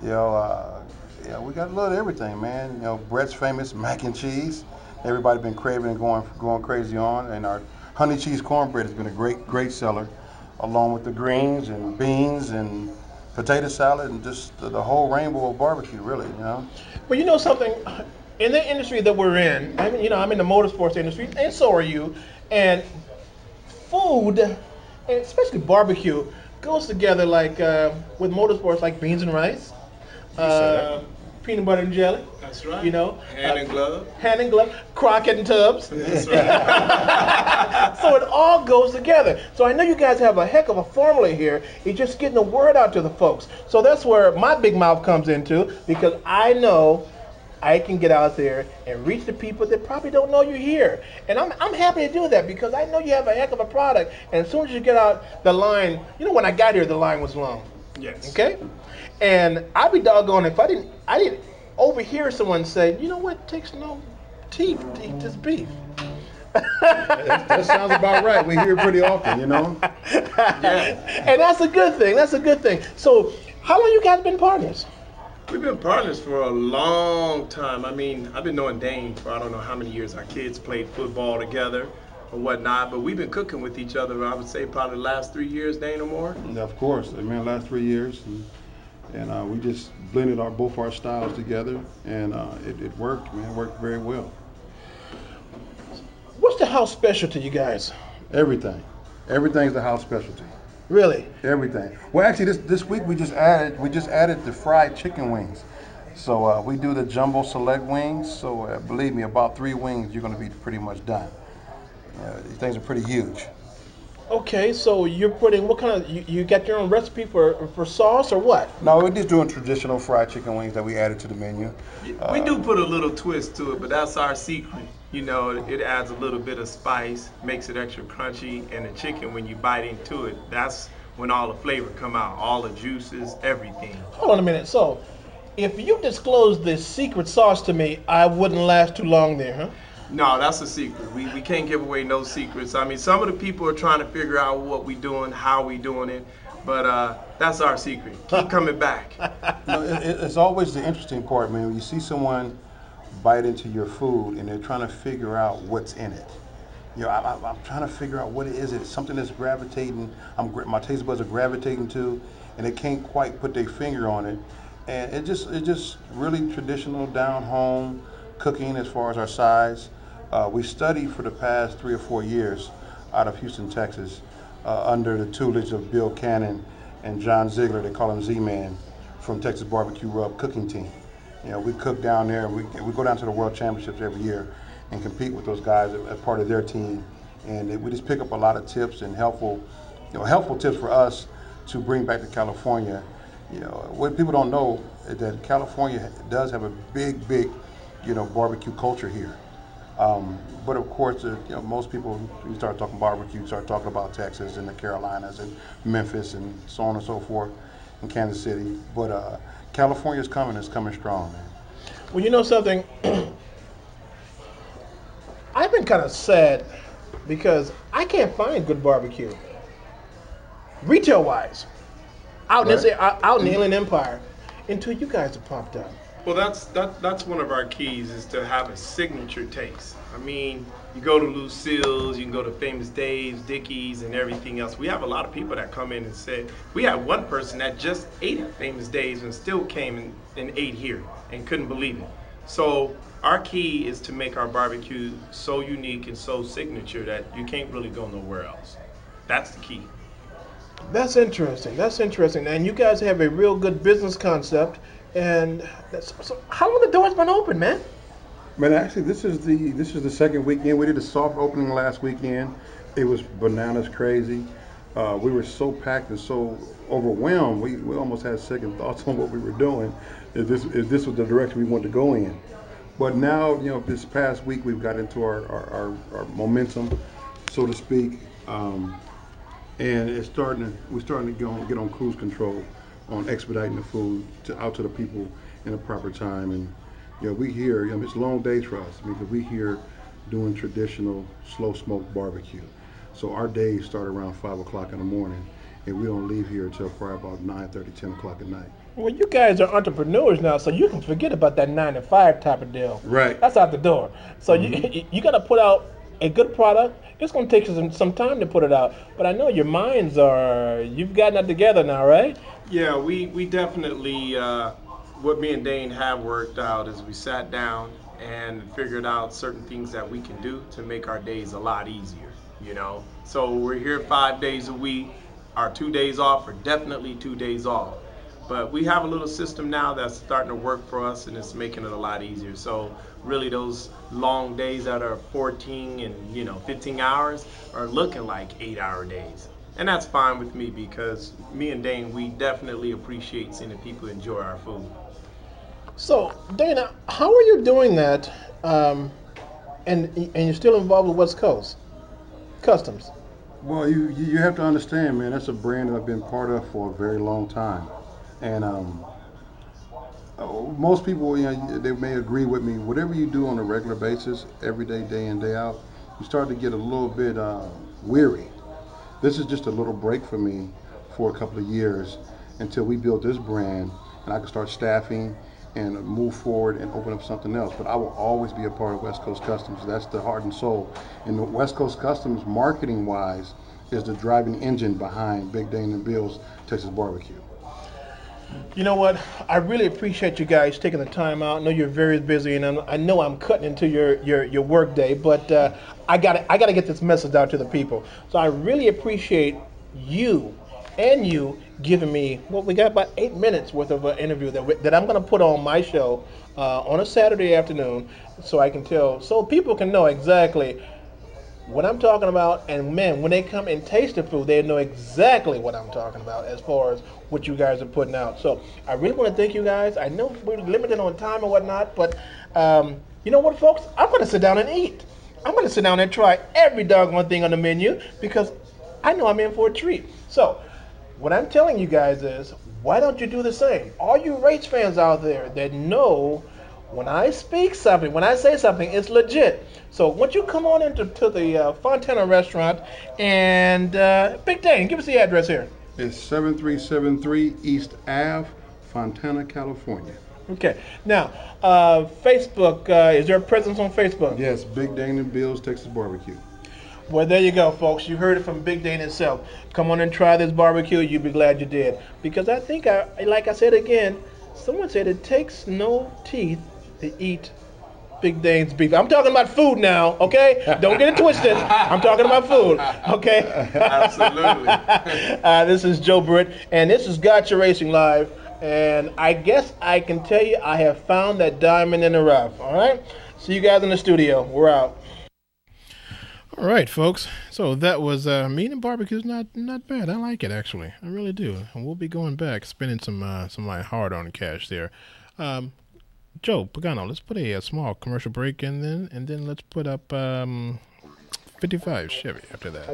we got a little of everything, man. Brett's famous mac and cheese. Everybody been craving and going crazy on. And our honey cheese cornbread has been a great seller, along with the greens and beans and potato salad and just the whole rainbow of barbecue, really, Well, you know something? In the industry that we're in, I'm in the motorsports industry, and so are you. And food, and especially barbecue, goes together like with motorsports, like beans and rice, peanut butter and jelly. That's right. Hand and glove, Crockett and Tubbs. That's right. So it all goes together. So I know you guys have a heck of a formula here. It's just getting the word out to the folks. So that's where my big mouth comes into, because I know I can get out there and reach the people that probably don't know you're here. And I'm happy to do that, because I know you have a heck of a product. And as soon as you get out the line, when I got here, the line was long. Yes. Okay? And I'd be doggone if I didn't overhear someone say, you know what, it takes no teeth to eat this beef. that sounds about right. We hear it pretty often, Yeah. And that's a good thing. So how long you guys been partners? We've been partners for a long time. I mean, I've been knowing Dane for I don't know how many years. Our kids played football together or whatnot, but we've been cooking with each other, I would say, probably the last 3 years, Dane, or more. Yeah, of course. Last 3 years. And we just blended both our styles together, and it worked, man. It worked very well. What's the house special to you guys? Everything. Everything's the house specialty. Really? Everything. Well, actually, this week we just added the fried chicken wings. So we do the jumbo select wings. So believe me, about 3 wings, you're going to be pretty much done. These things are pretty huge. Okay, so you're putting what kind of you got your own recipe for sauce or what? No, we're just doing traditional fried chicken wings that we added to the menu. We do put a little twist to it, but that's our secret. It adds a little bit of spice, makes it extra crunchy, and the chicken, when you bite into it, that's when all the flavor come out, all the juices, everything. Hold on a minute. So, if you disclose this secret sauce to me, I wouldn't last too long there, huh? No, that's a secret. We can't give away no secrets. I mean, some of the people are trying to figure out what we doing, how we doing it, but that's our secret. Keep coming back. It's always the interesting part, man. When you see someone bite into your food and they're trying to figure out what's in it. I'm trying to figure out what it is. It's something that's gravitating. My taste buds are gravitating to, and they can't quite put their finger on it. And it just really traditional down home cooking as far as our size. We studied for the past 3 or 4 years out of Houston, Texas, under the tutelage of Bill Cannon and John Ziegler. They call him Z-Man, from Texas Barbecue Rub Cooking Team. We cook down there. We go down to the World Championships every year and compete with those guys as part of their team. And we just pick up a lot of tips and helpful tips for us to bring back to California. What people don't know is that California does have a big, barbecue culture here. But of course, most people, you start talking barbecue, start talking about Texas and the Carolinas and Memphis and so on and so forth, and Kansas City. But California's coming. It's coming strong, man. Well, you know something? I've been kind of sad because I can't find good barbecue, retail-wise, out in the Inland Empire, until you guys have popped up. Well, that's one of our keys, is to have a signature taste. I mean, you go to Lucille's, you can go to Famous Dave's, Dickey's, and everything else. We have a lot of people that come in and say, we had one person that just ate at Famous Dave's and still came and ate here and couldn't believe it. So our key is to make our barbecue so unique and so signature that you can't really go nowhere else. That's the key. That's interesting. That's interesting. And you guys have a real good business concept. And so how long the doors been open, man? Man, actually, this is the second weekend. We did a soft opening last weekend. It was bananas crazy. We were so packed and so overwhelmed. We almost had second thoughts on what we were doing. If this was the direction we wanted to go in. But now, this past week we've got into our momentum, so to speak, and we're starting to get on cruise control on expediting the food out to the people in the proper time. And we here, it's long days for us because we here doing traditional slow smoke barbecue. So our days start around 5 o'clock in the morning, and we don't leave here until probably about 9:30, 10 o'clock at night. Well, you guys are entrepreneurs now, so you can forget about that 9 to 5 type of deal. Right. That's out the door. So you got to put out a good product. It's going to take you some time to put it out. But I know your minds you've gotten that together now, right? Yeah, we definitely, what me and Dane have worked out is we sat down and figured out certain things that we can do to make our days a lot easier, So we're here 5 days a week. Our 2 days off are definitely 2 days off. But we have a little system now that's starting to work for us, and it's making it a lot easier. So really those long days that are 14 and 15 hours are looking like 8-hour days. And that's fine with me because me and Dane, we definitely appreciate seeing the people enjoy our food. So, Dana, how are you doing that? And you're still involved with West Coast Customs? Well, you have to understand, man, that's a brand that I've been part of for a very long time. And most people, they may agree with me. Whatever you do on a regular basis, every day, day in, day out, you start to get a little bit weary. This is just a little break for me for a couple of years until we build this brand and I can start staffing and move forward and open up something else. But I will always be a part of West Coast Customs. That's the heart and soul. And the West Coast Customs, marketing-wise, is the driving engine behind Big Dane and Bill's Texas Barbecue. You know what? I really appreciate you guys taking the time out. I know you're very busy, and I know I'm cutting into your work day, but I gotta get this message out to the people. So I really appreciate you giving me we got about 8 minutes worth of an interview that I'm gonna put on my show on a Saturday afternoon, so people can know exactly what I'm talking about, and man, when they come and taste the food, they know exactly what I'm talking about as far as what you guys are putting out. So I really want to thank you guys. I know we're limited on time and whatnot, but you know what, folks? I'm going to sit down and eat. I'm going to sit down and try every doggone thing on the menu because I know I'm in for a treat. So what I'm telling you guys is, why don't you do the same? All you race fans out there that know when I speak something, when I say something, it's legit. So once you come on into the Fontana restaurant, and Big Dane, give us the address here. It's 7373 East Ave, Fontana, California. Okay. Now, Facebook, is there a presence on Facebook? Yes, Big Dane and Bill's Texas Barbecue. Well, there you go, folks. You heard it from Big Dane himself. Come on and try this barbecue. You'll be glad you did. Because I think, like I said again, someone said it takes no teeth to eat Big Dane's beef. I'm talking about food now, okay? Don't get it twisted. I'm talking about food, okay? Absolutely. This is Joe Britt, and this is Gotcha Racing Live. And I guess I can tell you I have found that diamond in the rough, all right? See you guys in the studio. We're out. All right, folks. So that was meat and barbecue's not bad. I like it, actually. I really do. And we'll be going back, spending some of my hard-earned cash there. Joe Pagano, let's put a small commercial break and then let's put up 55 Chevy after that.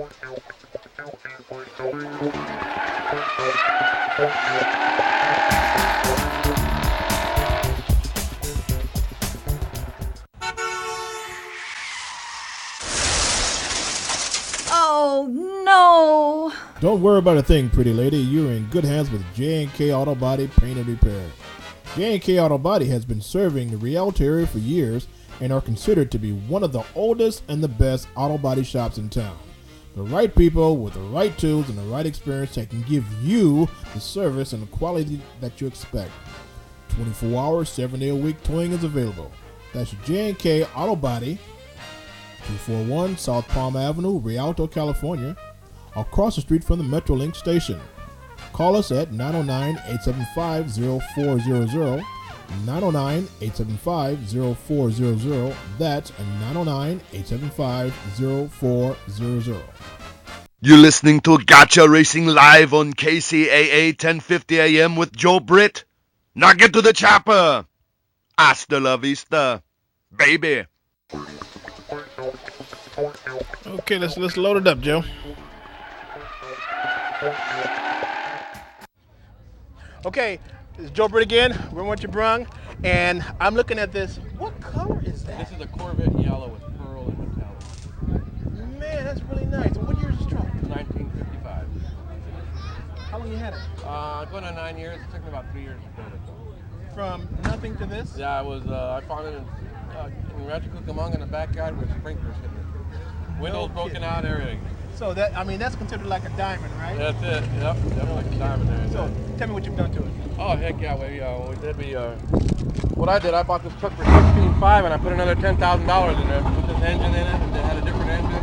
Oh, no. Don't worry about a thing, pretty lady. You're in good hands with J&K Auto Body Paint and Repair. J&K Auto Body has been serving the Rialto area for years and are considered to be one of the oldest and the best auto body shops in town. The right people with the right tools and the right experience that can give you the service and the quality that you expect. 24 hours, 7-day-a-week towing is available. That's J&K Auto Body, 241 South Palm Avenue, Rialto, California. across the street from the Metrolink station. Call us at 909-875-0400, 909-875-0400. That's 909-875-0400. You're listening to Gotcha Racing live on KCAA 1050 AM with Joe Britt. Now get to the chopper. Hasta la vista, baby. Okay, let's load it up, Joe. Okay, it's Joe Britt again. We're what you brung, and I'm looking at this. What color is that? This is a Corvette yellow with pearl and metallic. Man, that's really nice. What year is this truck? 1955. How long you had it? Going on 9 years. It took me about 3 years to build it. From nothing to this? Yeah, I found it in Rancho Cucamonga in the backyard with sprinklers hitting it. Windows broken out, everything. So that's considered like a diamond, right? That's it. Yep, definitely like a diamond there. So tell me what you've done to it. Oh heck yeah, what I did, I bought this truck for $16,500 and I put another $10,000 in there. Put this engine in it. It had a different engine.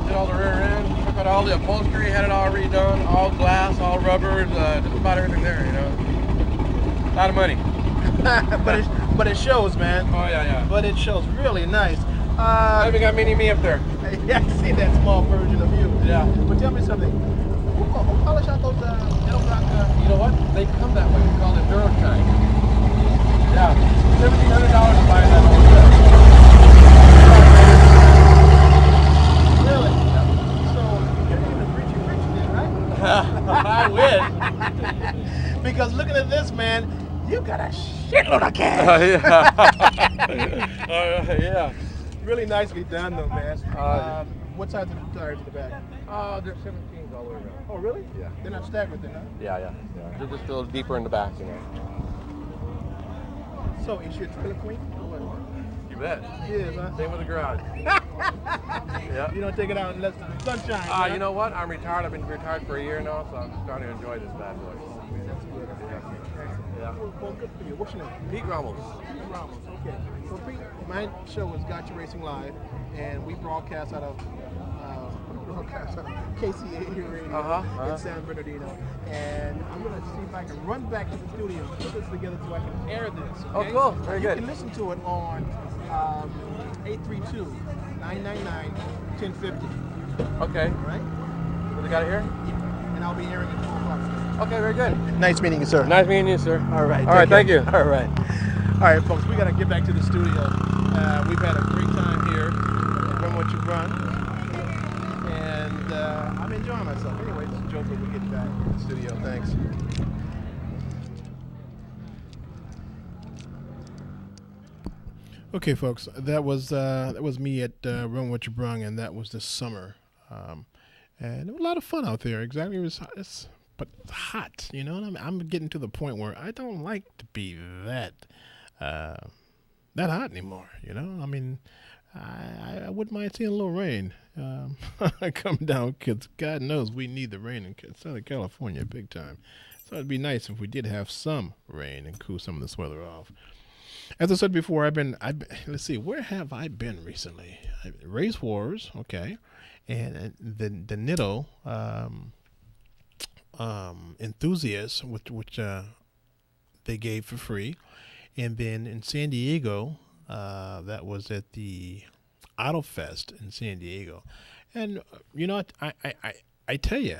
Did all the rear end. Took out all the upholstery. Had it all redone. All glass, all rubbers. Just about everything there. You know. A lot of money. but it shows, man. Oh yeah. But it shows really nice. I even got mini me up there. Yeah, I see that small version of you. Yeah. But tell me something. Who polish out those Edelbrock? You know what? They come that way. It's called Enduro-Shine. Yeah. $1,700 to buy that whole set. Really? Yeah. So you're even rich then, right? I wish. Because looking at this, man, you got a shitload of cash. Yeah. Really nicely done, though, man. What size are the tires in the back? They're 17s all the way around. Oh, really? Yeah. They're not staggered then, huh? Yeah. They're just a little deeper in the back, you know. So, is your trailer clean? You bet. It is, huh? Same with the garage. Yeah. You don't take it out unless the sun shines. Huh? You know what? I'm retired. I've been retired for a year now, so I'm just starting to enjoy this bad boy. That's good. Yeah. Well, good for you. What's your name? Pete Ramos. Pete Ramos. Okay. So, Pete, my show is Gotcha Racing Live, and we broadcast out of Kcaa Radio in San Bernardino. And I'm going to see if I can run back to the studio and put this together so I can air this. Okay? Oh, cool. Very good. You can listen to it on 832-999-1050. Okay. All right? They got it here? Yeah. And I'll be airing it at 2 o'clock. Okay, very good. Nice meeting you, sir. Nice meeting you, sir. All right. All right, thank you. All right. All right, folks, we got to get back to the studio. We've had a great time here from what you've run. And I'm enjoying myself. Anyway, this is Joe, but we'll get back to the studio. Thanks. Okay, folks, that was me at Run What You Brung, and that was this summer. And it was a lot of fun out there. Exactly, but it's hot, you know. And I'm getting to the point where I don't like to be that hot anymore. You know, I mean, I wouldn't mind seeing a little rain come down, because God knows we need the rain in Southern California big time. So it'd be nice if we did have some rain and cool some of this weather off. As I said before, let's see, where have I been recently? Race Wars, okay, and the Nitto Enthusiasts, which they gave for free, and then in San Diego, that was at the Auto Fest in San Diego, and you know what, I tell you,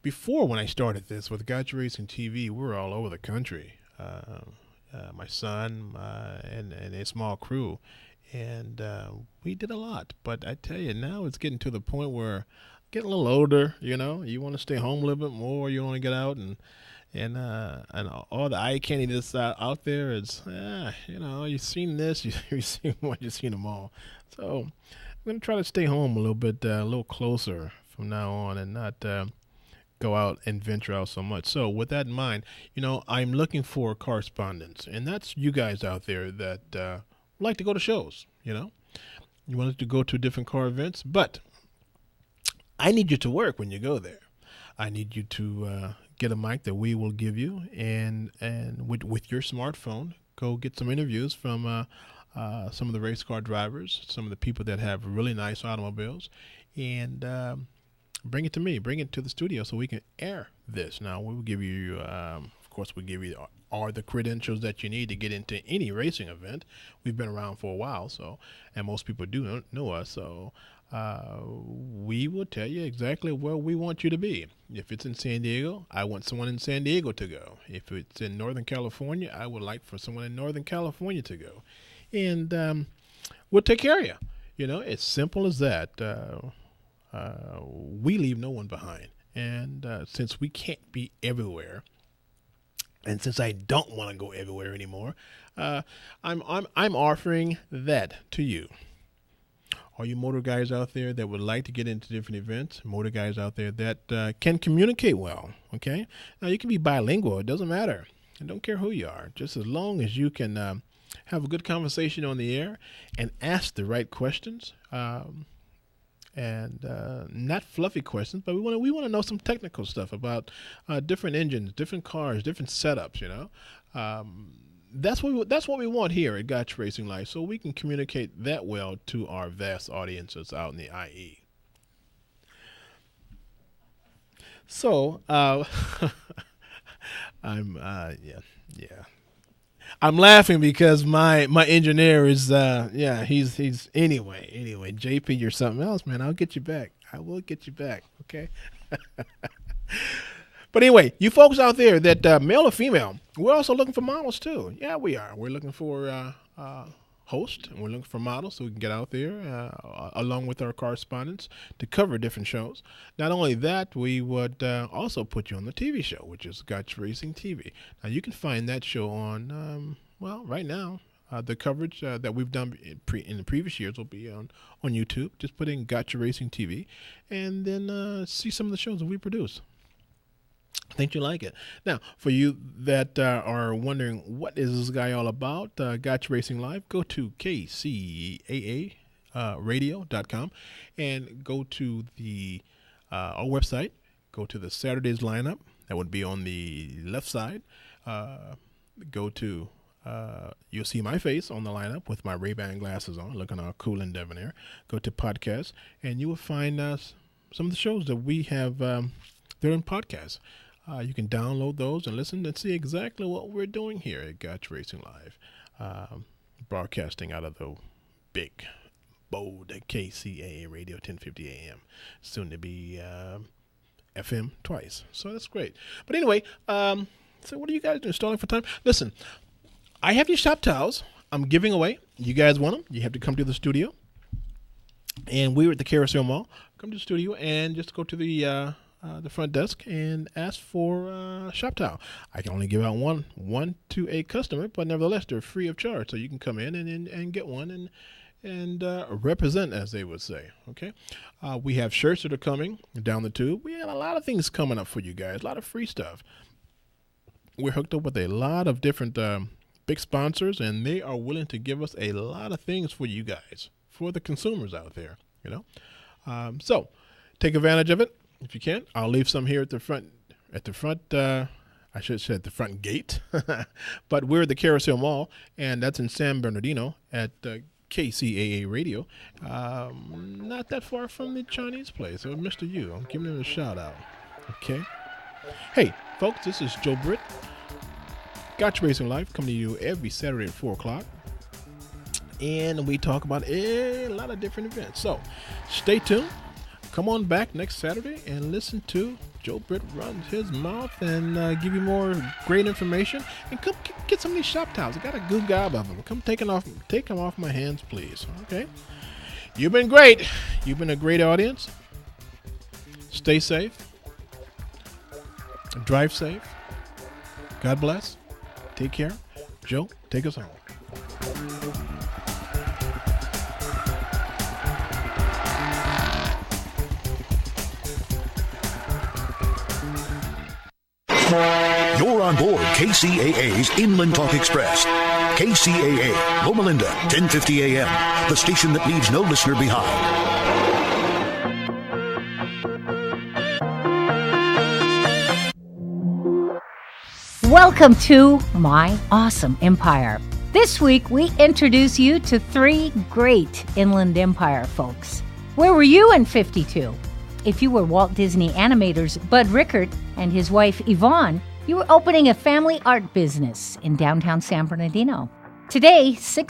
before when I started this with Gotcha Racing TV, we were all over the country. My son and a small crew, and we did a lot. But I tell you, now it's getting to the point where getting a little older. You know, you want to stay home a little bit more. You want to get out and all the eye candy that's out there is, you know, you've seen this, you've seen what, you've seen them all. So I'm gonna try to stay home a little bit, a little closer from now on, and not go out and venture out so much. So with that in mind, you know, I'm looking for correspondents, and that's you guys out there that like to go to shows. You know, you want to go to different car events, but I need you to work when you go there. I need you to get a mic that we will give you, and with your smartphone, go get some interviews from some of the race car drivers, some of the people that have really nice automobiles, and bring it to me. Bring it to the studio so we can air this. Now, we will give you, of course, we give you all the credentials that you need to get into any racing event. We've been around for a while, and most people do know us, so we will tell you exactly where we want you to be. If it's in San Diego, I want someone in San Diego to go. If it's in Northern California, I would like for someone in Northern California to go. And we'll take care of you. You know, it's simple as that. We leave no one behind. And since we can't be everywhere, and since I don't want to go everywhere anymore, I'm offering that to you. All you motor guys out there that would like to get into different events, motor guys out there that can communicate well, okay? Now, you can be bilingual. It doesn't matter. I don't care who you are. Just as long as you can have a good conversation on the air and ask the right questions, and not fluffy questions, but we want to know some technical stuff about different engines, different cars, different setups, you know. That's what we want here at Gotcha Racing Live, so we can communicate that well to our vast audiences out in the IE. So, I'm laughing because my engineer is he's anyway, JP, you're something else, man. I'll get you back. I will get you back, okay? But anyway, you folks out there that male or female, we're also looking for models too. Yeah, we are. We're looking for hosts, and we're looking for models so we can get out there along with our correspondents to cover different shows. Not only that, we would also put you on the TV show, which is Gotcha Racing TV. Now, you can find that show on, right now, the coverage that we've done in the previous years will be on YouTube. Just put in Gotcha Racing TV and then see some of the shows that we produce. I think you like it. Now, for you that are wondering what is this guy all about, Gotcha Racing Live, go to Kcaa radio.com and go to the our website. Go to the Saturdays lineup. That would be on the left side. Go to you'll see my face on the lineup with my Ray-Ban glasses on, looking all cool and debonair. Go to podcasts, and you will find some of the shows that we have. They're in podcasts. You can download those and listen and see exactly what we're doing here at Gotcha Racing Live, broadcasting out of the big, bold KCAA Radio 1050 AM, soon to be FM twice. So that's great. But anyway, so what are you guys doing? Stalling for time? Listen, I have these shop towels I'm giving away. You guys want them? You have to come to the studio. And we're at the Carousel Mall. Come to the studio and just go to the front desk and ask for a shop towel. I can only give out one to a customer, but nevertheless, they're free of charge. So you can come in and get one and represent, as they would say. Okay, we have shirts that are coming down the tube. We have a lot of things coming up for you guys, a lot of free stuff. We're hooked up with a lot of different big sponsors, and they are willing to give us a lot of things for you guys, for the consumers out there, you know. So take advantage of it. If you can, I'll leave some here at the front, I should say at the front gate. But we're at the Carousel Mall, and that's in San Bernardino at KCAA Radio. Not that far from the Chinese place. So Mr. Yu, I'm giving him a shout out. Okay. Hey, folks, this is Joe Britt. Gotcha Racing Live, coming to you every Saturday at 4 o'clock. And we talk about a lot of different events. So stay tuned. Come on back next Saturday and listen to Joe Britt run his mouth and give you more great information. And come get some of these shop towels. I got a good gob of them. Come take them off my hands, please. Okay. You've been great. You've been a great audience. Stay safe. Drive safe. God bless. Take care. Joe, take us home. You're on board KCAA's Inland Talk Express. KCAA, Loma Linda, 1050 AM, the station that leaves no listener behind. Welcome to My Awesome Empire. This week, we introduce you to 3 great Inland Empire folks. Where were you in 52? If you were Walt Disney animators Bud Rickard and his wife Yvonne, you were opening a family art business in downtown San Bernardino. Today, 6